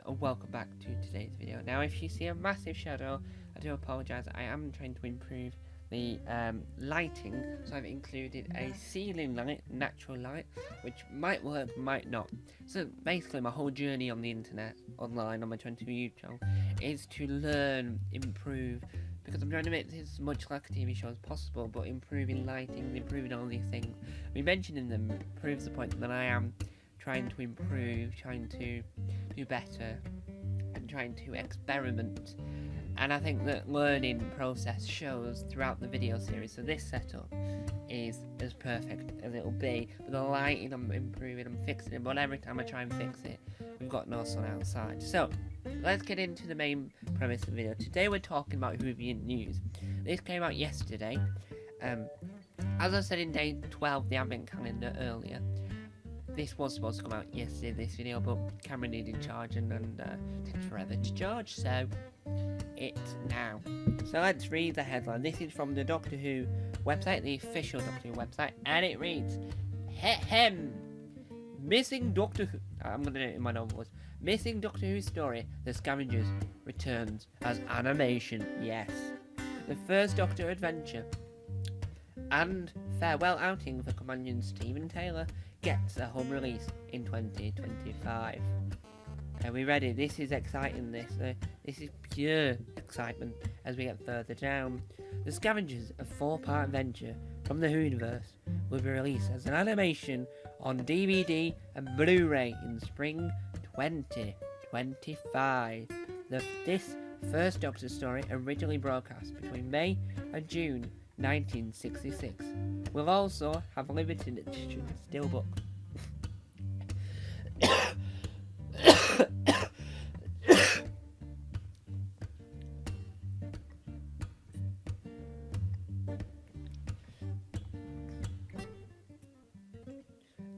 and welcome back to today's video. Now if you see a massive shadow, I do apologise. I am trying to improve the lighting, so I've included a ceiling light, natural light, which might work, might not. So basically my whole journey on the internet, online on my 22 YouTube channel, is to learn, improve, because I'm trying to make this as much like a TV show as possible, but improving lighting, improving all these things. Me mentioning them proves the point that I am trying to improve, trying to do better, and trying to experiment. And I think that learning process shows throughout the video series. So this setup is as perfect as it'll be. With the lighting, I'm improving, I'm fixing it, but every time I try and fix it, we've got no sun outside. So let's get into the main premise of the video. Today we're talking about Whovian news. This came out yesterday. As I said in day 12, the advent calendar earlier, this was supposed to come out yesterday, this video, but camera needed charging and takes forever to charge, so it's now. So let's read the headline. This is from the Doctor Who website, the official Doctor Who website, and it reads, Missing Doctor Who, I'm going to do it in my normal voice, Missing Doctor Who story, The Scavengers, returns as animation, yes. The first Doctor adventure and farewell outing for companion Stephen Taylor gets a home release in 2025. Are we ready? This is exciting. This is pure excitement as we get further down. The Scavengers, a 4-part adventure from the Whoviverse, will be released as an animation on DVD and Blu-ray in spring 2025. This first Doctor story, originally broadcast between May and June 1966, will also have a limited edition steelbook.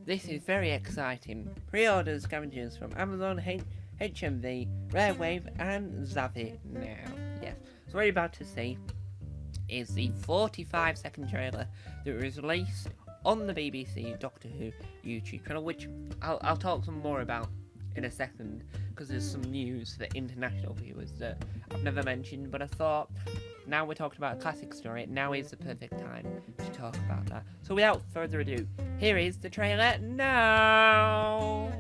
This is very exciting. Pre-order Scavengers from Amazon, HMV, Rare Wave, and Zavvi now. Yes, so what you're about to see is the 45-second trailer that was released on the BBC Doctor Who YouTube channel, which I'll talk some more about in a second, because there's some news for international viewers that I've never mentioned, but I thought now we're talking about a classic story, now is the perfect time to talk about that. So without further ado, here is the trailer now!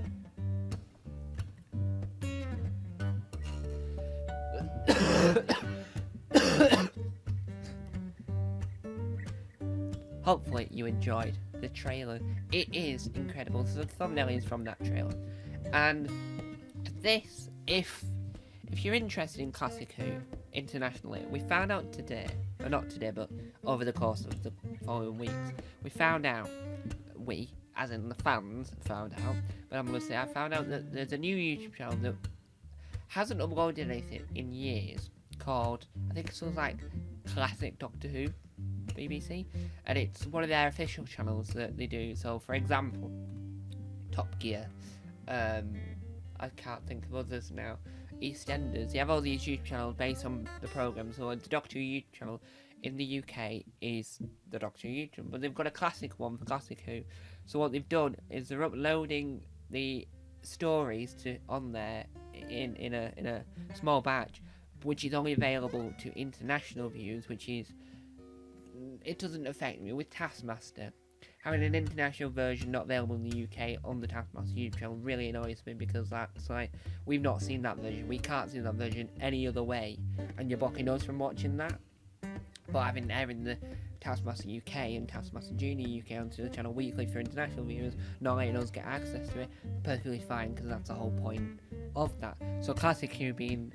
Hopefully you enjoyed the trailer. It is incredible. So the thumbnail is from that trailer. And this, if you're interested in classic Who internationally, we found out today, or not today, but over the course of the following weeks, we found out, as in the fans found out, but I'm going to say I found out that there's a new YouTube channel that hasn't uploaded anything in years, called, I think it's something like Classic Doctor Who, BBC, and it's one of their official channels that they do. So for example, Top Gear, I can't think of others now, EastEnders, they have all these YouTube channels based on the programme. So the Doctor Who YouTube channel in the UK is the Doctor Who YouTube channel, but they've got a classic one for Classic Who. So what they've done is they're uploading the stories on there in a small batch, which is only available to international viewers, which is, it doesn't affect me. With Taskmaster, having an international version not available in the UK on the Taskmaster YouTube channel really annoys me, because that's like, we've not seen that version, we can't see that version any other way, and you're blocking us from watching that. But having the Taskmaster UK and Taskmaster Junior UK onto the channel weekly for international viewers, not letting us get access to it, perfectly fine, because that's the whole point of that. So Classic Who being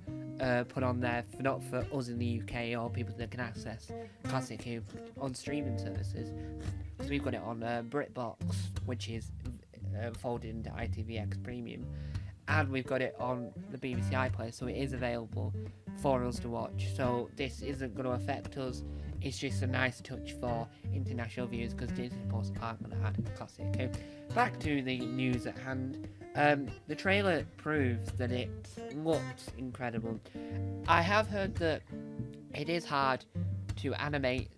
put on there not for us in the UK or people that can access Classic Who on streaming services, because we've got it on BritBox, which is folded into ITVX Premium, and we've got it on the BBC iPlayer, so it is available for us to watch. So this isn't going to affect us. It's just a nice touch for international viewers, because Disney Plus aren't going to add Classic Who. Back to the news at hand. The trailer proves that it looks incredible. I have heard that it is hard to animate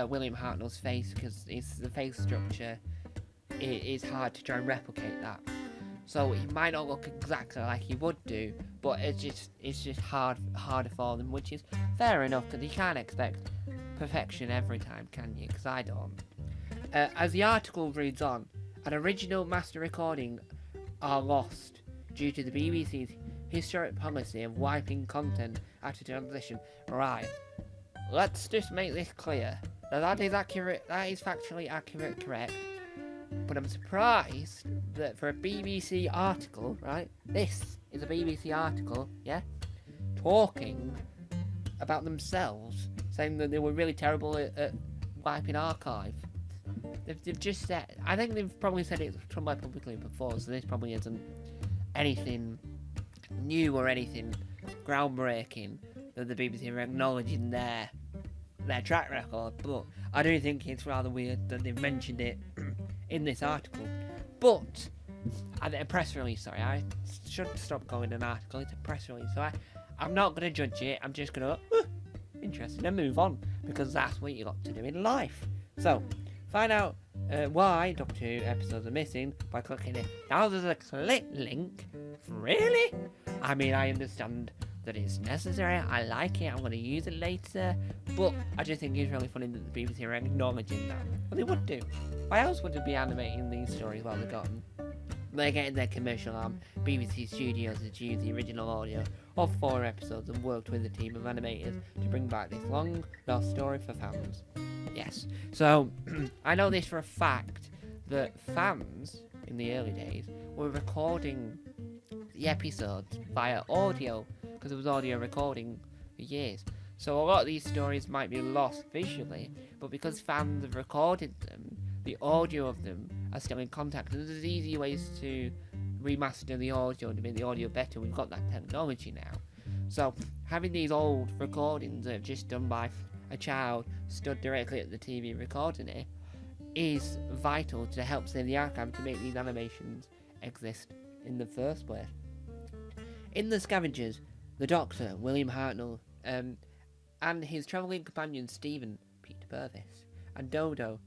William Hartnell's face, because it's the face structure. It is hard to try and replicate that. so it might not look exactly like he would do, but it's just harder for them, which is fair enough, because you can't expect perfection every time, can you? Because I don't. As the article reads on, an original master recording are lost due to the BBC's historic policy of wiping content after transition. Right, let's just make this clear. Now that is accurate, that is factually accurate, correct. But I'm surprised that for a BBC article, right, this is a BBC article, yeah, talking about themselves, saying that they were really terrible at wiping archive. They've just said, I think they've probably said it somewhere publicly before, so this probably isn't anything new or anything groundbreaking that the BBC are acknowledging their track record, but I do think it's rather weird that they've mentioned it in this article. But a press release, sorry, I should stop calling an article, it's a press release, so I'm not going to judge it, I'm just going to interesting and move on, because that's what you got to do in life. So find out why Doctor Who episodes are missing by clicking it. Now there's a click link. Really? I mean, I understand that it's necessary, I like it, I'm going to use it later, but I just think it's really funny that the BBC are acknowledging that. Well, they would do. Why else would they be animating these stories while they've got them? They're getting their commercial arm. BBC Studios has used the original audio of 4 episodes and worked with a team of animators to bring back this long lost story for fans. Yes. So, I know this for a fact, that fans, in the early days, were recording the episodes via audio, because there was audio recording for years. So a lot of these stories might be lost visually, but because fans have recorded them, the audio of them are still in contact, and there's easy ways to remaster the audio to make the audio better. We've got that technology now. So having these old recordings that are just done by a child stood directly at the TV recording it is vital to help save the archive to make these animations exist in the first place. In The Scavengers, the Doctor, William Hartnell, and his travelling companion Stephen, Peter Purvis, and Dodo,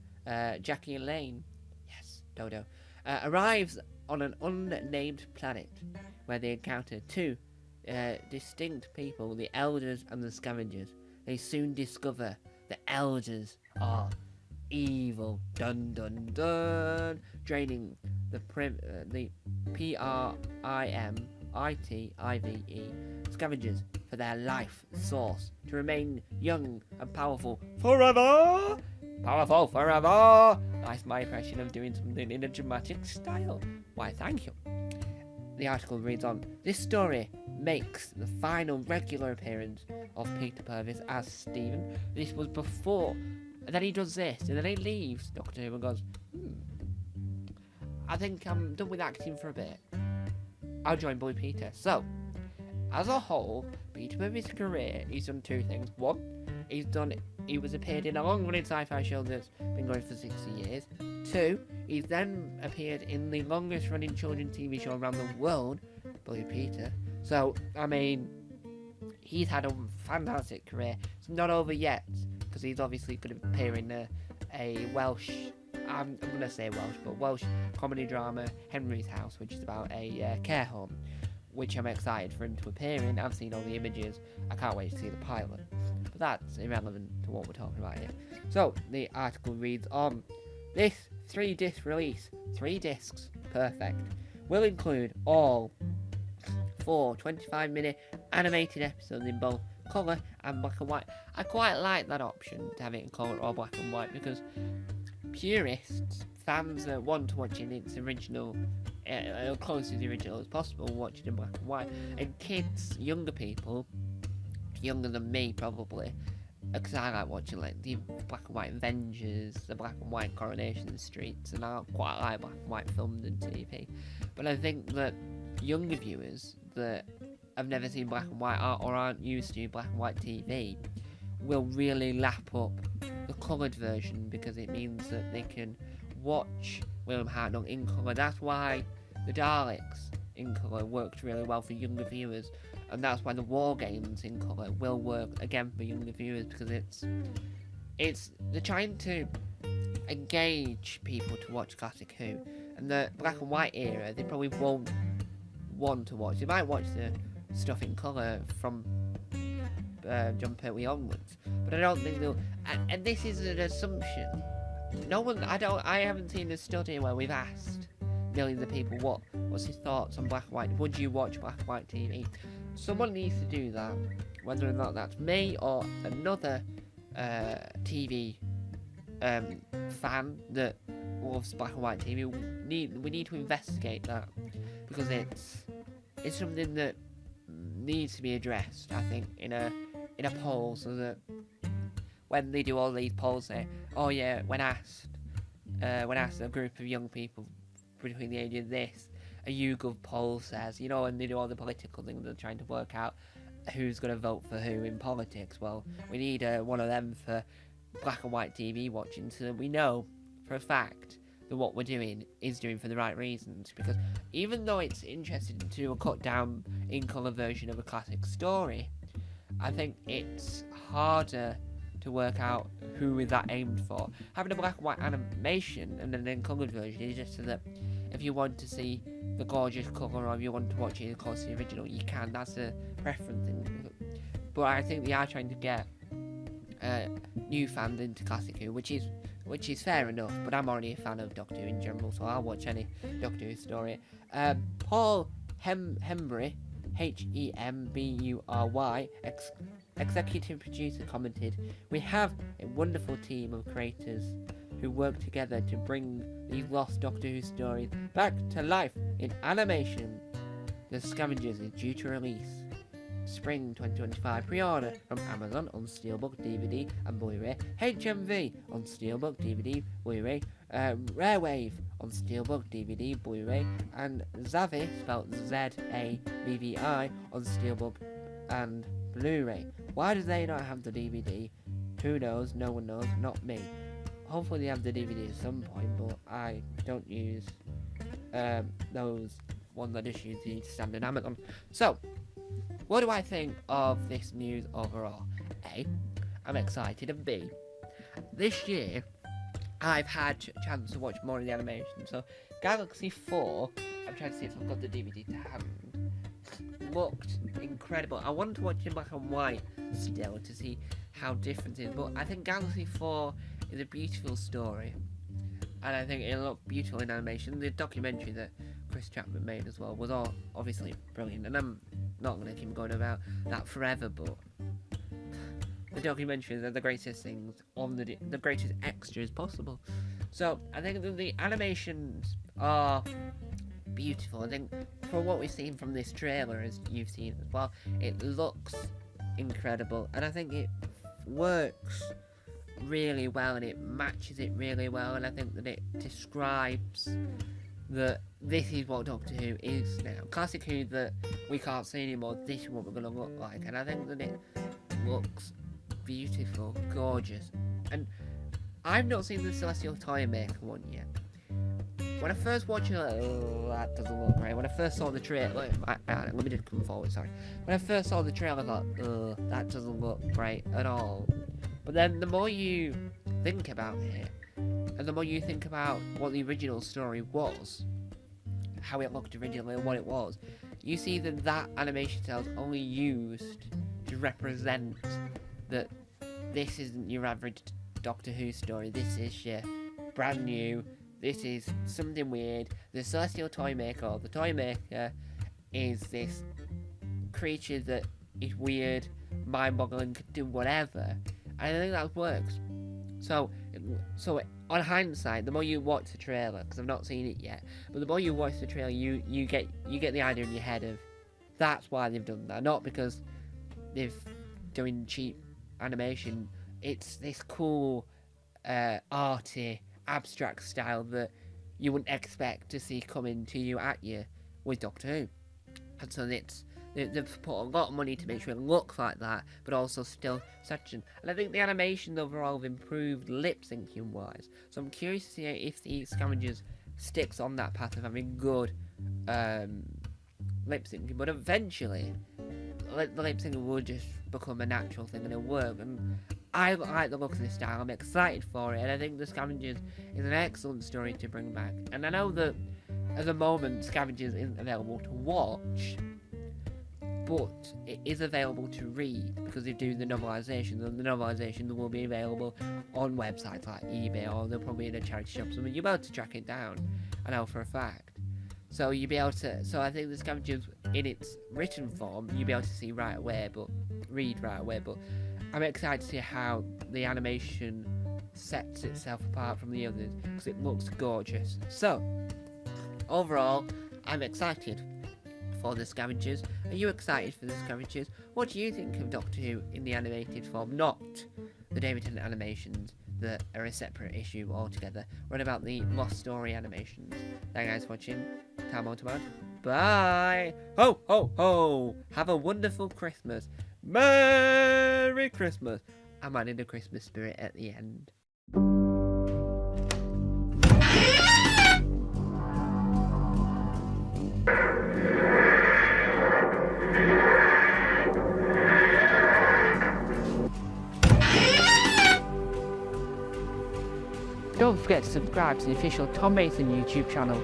Jackie Elaine, yes, Dodo, arrives on an unnamed planet where they encounter 2 distinct people, the Elders and the Scavengers. They soon discover the Elders are evil, dun dun dun, draining the PRIMITIVE Scavengers for their life source to remain young and powerful forever. Powerful forever. That's my impression of doing something in a dramatic style. Why, thank you. The article reads on. This story makes the final regular appearance of Peter Purvis as Stephen. This was before, and then he does this, and then he leaves Doctor Who and goes, I think I'm done with acting for a bit. I'll join Blue Peter. So, as a whole, Peter Purvis' career, he's done 2 things. 1, he was appeared in a long-running sci-fi show that's been going for 60 years. 2, he's then appeared in the longest-running children's TV show around the world, Blue Peter. So, I mean, he's had a fantastic career. It's not over yet, because he's obviously going to appear in a Welsh, I'm going to say Welsh, but Welsh comedy drama, Henry's House, which is about a care home, which I'm excited for him to appear in. I've seen all the images. I can't wait to see the pilot. But that's irrelevant to what we're talking about here. So, the article reads on. This 3-disc release, 3 discs, perfect, will include all 4 25-minute animated episodes in both colour and black and white. I quite like that option to have it in colour or black and white, because purists, fans that want to watch in its original, close to the original as possible, watch it in black and white, and kids, younger people, younger than me probably, because I like watching like the black and white Avengers, the black and white Coronation Streets, and I quite like black and white films and TV. But I think that younger viewers that have never seen black and white or aren't used to black and white TV will really lap up the coloured version, because it means that they can watch William Hartnell in colour. That's why the Daleks in colour worked really well for younger viewers, and that's why the War Games in colour will work again for younger viewers, because it's they're trying to engage people to watch Classic Who. And the black and white era, they probably won't want to watch. They might watch the stuff in colour from John Pertwee onwards, but I don't think they'll. And this is an assumption. No one. I haven't seen a study where we've asked millions of people what's his thoughts on black and white. Would you watch black and white TV? Someone needs to do that, whether or not that's me or another TV fan that loves black and white TV. We need to investigate that, because it's something that needs to be addressed, I think, in a poll, so that when they do all these polls, say, oh yeah, when asked a group of young people between the ages of this, a YouGov poll says, you know, when they do all the political things, they're trying to work out who's going to vote for who in politics. Well, we need one of them for black and white TV watching, so that we know for a fact that what we're doing is doing for the right reasons. Because even though it's interesting to do a cut down in colour version of a classic story, I think it's harder to work out who is that aimed for. Having a black and white animation and then in coloured version is just so that if you want to see the gorgeous colour, or if you want to watch it of course the original, you can. That's a preference thing. But I think they are trying to get new fans into Classic Who, which is fair enough, but I'm already a fan of Doctor Who in general, so I'll watch any Doctor Who story. Paul Hembury, Hembury, executive producer, commented, "We have a wonderful team of creators who work together to bring these lost Doctor Who stories back to life in animation. The Scavengers is due to release Spring 2025 pre-order from Amazon on Steelbook, DVD and Blu-ray, HMV on Steelbook, DVD, Blu-ray, Rarewave on Steelbook, DVD, Blu-ray, and Zavi, spelled Z-A-V-V-I, on Steelbook and Blu-ray. Why do they not have the DVD? Who knows? No one knows. Not me. Hopefully they have the DVD at some point, but I don't use those ones. I just use the standard Amazon. So, what do I think of this news overall? A, I'm excited, and B, this year I've had a chance to watch more of the animation. So Galaxy 4, I'm trying to see if I've got the DVD to hand, looked incredible. I wanted to watch it in black and white still to see how different it is, but I think Galaxy 4 is a beautiful story, and I think it looked beautiful in animation. The documentary that Chris Chapman made as well was all obviously brilliant, and I'm not going to keep going about that forever, but the documentaries are the greatest things on the greatest extras possible. So I think that the animations are beautiful. I think from what we've seen from this trailer, as you've seen as well, it looks incredible, and I think it works really well, and it matches it really well, and I think that it describes that this is what Doctor Who is now. Classic Who that we can't see anymore, this is what we're going to look like, and I think that it looks beautiful, gorgeous. And I've not seen the Celestial Toymaker one yet. When I first watched it, that doesn't look great. When I first saw the trailer, let me just come forward, sorry. When I first saw the trailer, I thought, that doesn't look great at all. But then the more you think about it, and the more you think about what the original story was, how it looked originally and what it was, you see that that animation style is only used to represent that this isn't your average Doctor Who story. This is your brand new, this is something weird. The Celestial Toymaker, or the Toymaker, is this creature that is weird, mind-boggling, can do whatever. And I think that works. So on hindsight, the more you watch the trailer, because I've not seen it yet, but the more you watch the trailer, you get the idea in your head of that's why they've done that, not because they've doing cheap animation. It's this cool, arty, abstract style that you wouldn't expect to see coming to you at you with Doctor Who, and so they've put a lot of money to make sure it looks like that, but also still section. And I think the animation overall have improved lip syncing wise. So I'm curious to see if the Scavengers sticks on that path of having good lip syncing. But eventually, the lip syncing will just become a natural thing and it'll work. And I like the look of this style. I'm excited for it, and I think the Scavengers is an excellent story to bring back. And I know that at the moment Scavengers isn't available to watch, but it is available to read because they do the novelizations, and the novelizations will be available on websites like eBay, or they'll probably be in a charity shop. So you'll be able to track it down. I know for a fact. So you'll be able to. So I think the Scavengers in its written form you'll be able to see right away, but read right away. But I'm excited to see how the animation sets itself apart from the others because it looks gorgeous. So overall, I'm excited for the Scavengers. Are you excited for the Scavengers? What do you think of Doctor Who in the animated form, not the David Tennant animations that are a separate issue altogether? What about the Lost Story animations? Thank you guys for watching. Time on to bed. Bye! Ho, ho, ho! Have a wonderful Christmas. Merry Christmas! I'm adding the Christmas spirit at the end. Don't forget to subscribe to the official Tom Mason YouTube channel